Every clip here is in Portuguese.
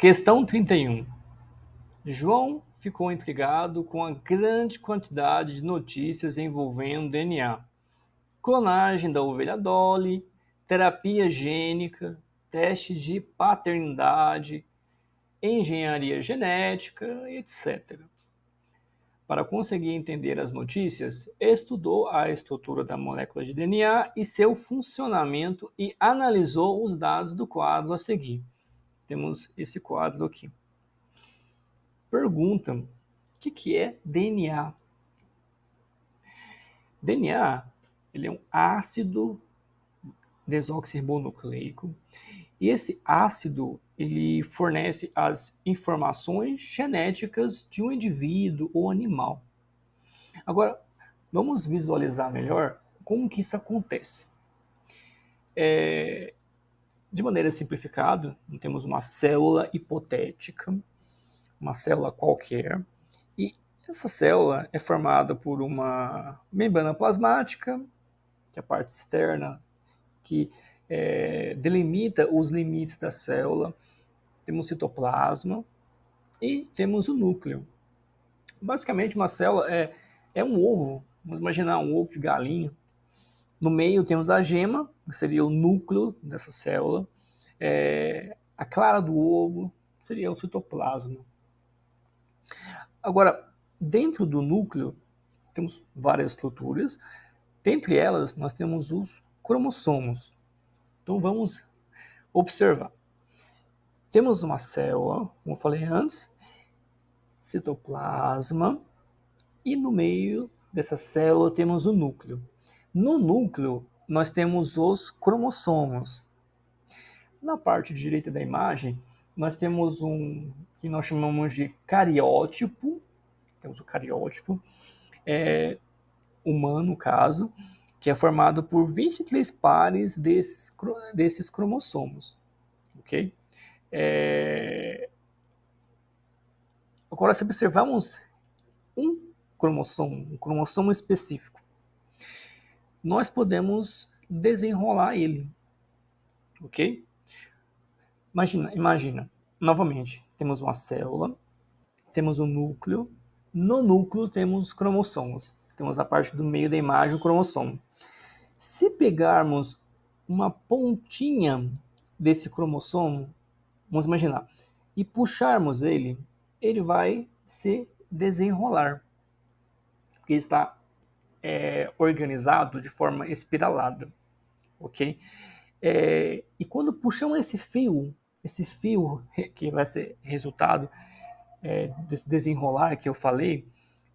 Questão 31. João ficou intrigado com a grande quantidade de notícias envolvendo DNA, clonagem da ovelha Dolly, terapia gênica, testes de paternidade, engenharia genética, etc. Para conseguir entender as notícias, estudou a estrutura da molécula de DNA e seu funcionamento e analisou os dados do quadro a seguir. Temos esse quadro aqui. Pergunta: o que é DNA? DNA ele é um ácido desoxirribonucleico e esse ácido ele fornece as informações genéticas de um indivíduo ou animal. Agora, vamos visualizar melhor como que isso acontece. De maneira simplificada, temos uma célula hipotética, uma célula qualquer, e essa célula é formada por uma membrana plasmática, que é a parte externa, que delimita os limites da célula. Temos citoplasma e temos o núcleo. Basicamente, uma célula é um ovo. Vamos imaginar um ovo de galinha. No meio temos a gema, que seria o núcleo dessa célula. A clara do ovo seria o citoplasma. Agora, dentro do núcleo, temos várias estruturas. Dentre elas, nós temos os cromossomos. Então, vamos observar. Temos uma célula, como eu falei antes, citoplasma, e no meio dessa célula temos o núcleo. No núcleo, nós temos os cromossomos. Na parte direita da imagem, nós temos um que nós chamamos de cariótipo. Temos o cariótipo humano, no caso, que é formado por 23 pares desses cromossomos. Ok? Agora, se observarmos um cromossomo específico, nós podemos desenrolar ele. Ok? Imagina, novamente, temos uma célula, temos um núcleo, no núcleo temos os cromossomos, temos a parte do meio da imagem o cromossomo. Se pegarmos uma pontinha desse cromossomo, vamos imaginar, e puxarmos ele, ele vai se desenrolar, porque está organizado de forma espiralada, ok? E quando puxamos esse fio que vai ser resultado desse desenrolar que eu falei,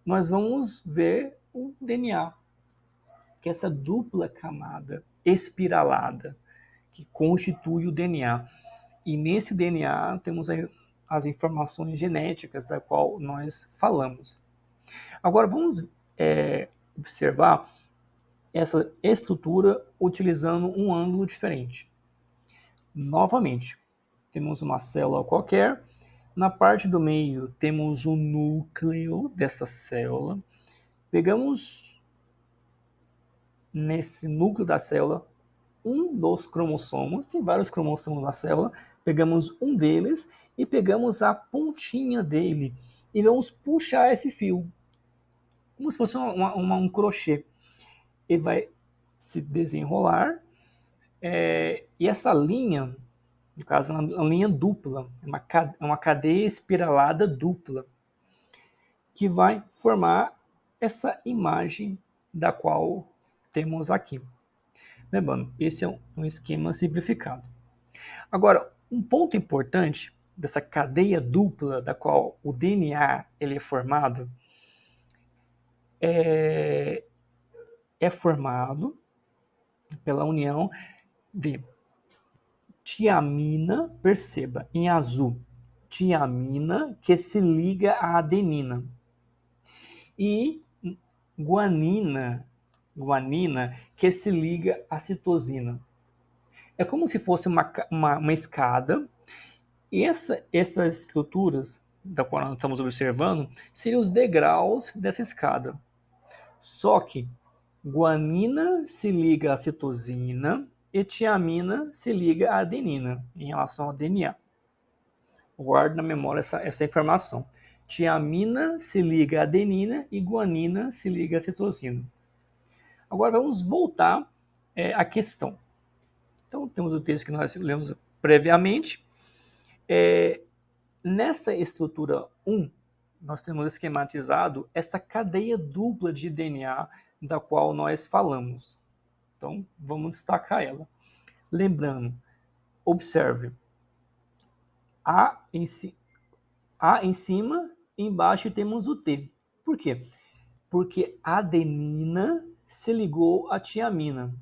nós vamos ver o DNA, que é essa dupla camada espiralada que constitui o DNA. E nesse DNA temos as informações genéticas da qual nós falamos. Agora vamos observar essa estrutura utilizando um ângulo diferente. Novamente, temos uma célula qualquer, na parte do meio temos o núcleo dessa célula, pegamos nesse núcleo da célula um dos cromossomos, tem vários cromossomos na célula, pegamos um deles e pegamos a pontinha dele e vamos puxar esse fio, como se fosse um crochê. Ele vai se desenrolar e essa linha, no caso, é uma linha dupla, é uma cadeia espiralada dupla, que vai formar essa imagem da qual temos aqui. Lembrando, esse é um esquema simplificado. Agora, um ponto importante dessa cadeia dupla da qual o DNA ele é formado é formado pela união de tiamina, perceba, em azul, tiamina que se liga à adenina e guanina que se liga à citosina. É como se fosse uma escada, e essas estruturas da qual nós estamos observando seriam os degraus dessa escada. Só que guanina se liga à citosina e tiamina se liga à adenina em relação ao DNA. Guarde na memória essa informação. Tiamina se liga à adenina e guanina se liga à citosina. Agora vamos voltar à questão. Então, temos o texto que nós lemos previamente. Nessa estrutura 1, nós temos esquematizado essa cadeia dupla de DNA da qual nós falamos. Então, vamos destacar ela. Lembrando, observe, A em cima, embaixo temos o T. Por quê? Porque a adenina se ligou à tiamina.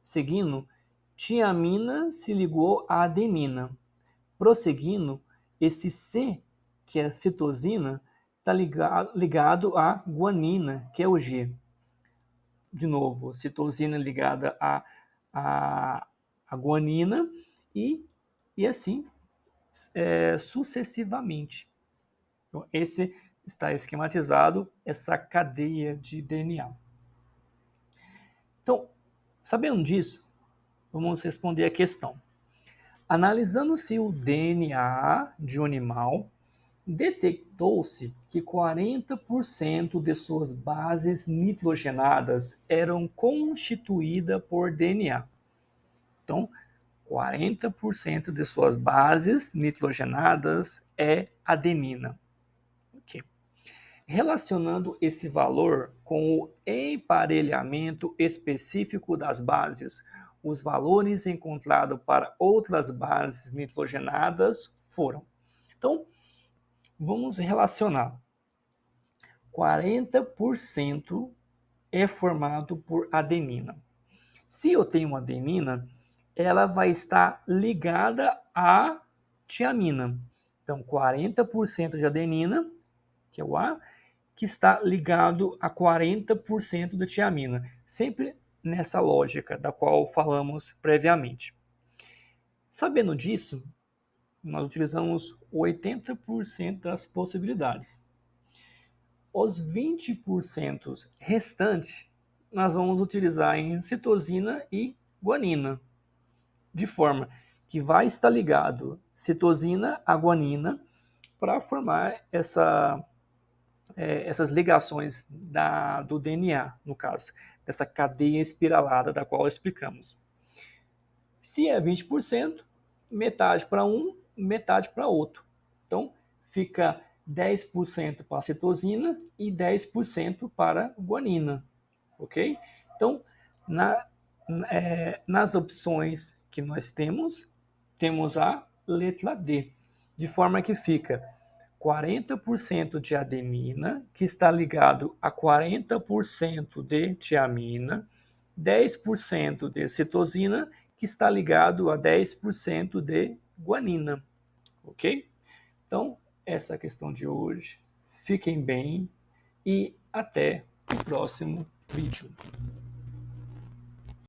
Seguindo, tiamina se ligou à adenina. Prosseguindo, esse C, que é citosina, está ligado à guanina, que é o G. De novo, citosina ligada à guanina e assim sucessivamente. Então, esse está esquematizado, essa cadeia de DNA. Então, sabendo disso, vamos responder a questão. Analisando-se o DNA de um animal, detectou-se que 40% de suas bases nitrogenadas eram constituídas por DNA. Então, 40% de suas bases nitrogenadas é adenina. Okay. Relacionando esse valor com o emparelhamento específico das bases, os valores encontrados para outras bases nitrogenadas foram. Então, vamos relacionar. 40% é formado por adenina. Se eu tenho uma adenina, ela vai estar ligada à tiamina. Então, 40% de adenina, que é o A, que está ligado a 40% da tiamina. Sempre nessa lógica da qual falamos previamente. Sabendo disso, nós utilizamos 80% das possibilidades. Os 20% restantes, nós vamos utilizar em citosina e guanina, de forma que vai estar ligado citosina a guanina para formar essas ligações do DNA, no caso, dessa cadeia espiralada da qual explicamos. Se é 20%, metade para um, metade para outro. Então, fica 10% para a citosina e 10% para a guanina, ok? Então, nas opções que nós temos a letra D, de forma que fica 40% de adenina, que está ligado a 40% de tiamina, 10% de citosina, que está ligado a 10% de guanina, ok? Então, essa é a questão de hoje. Fiquem bem e até o próximo vídeo.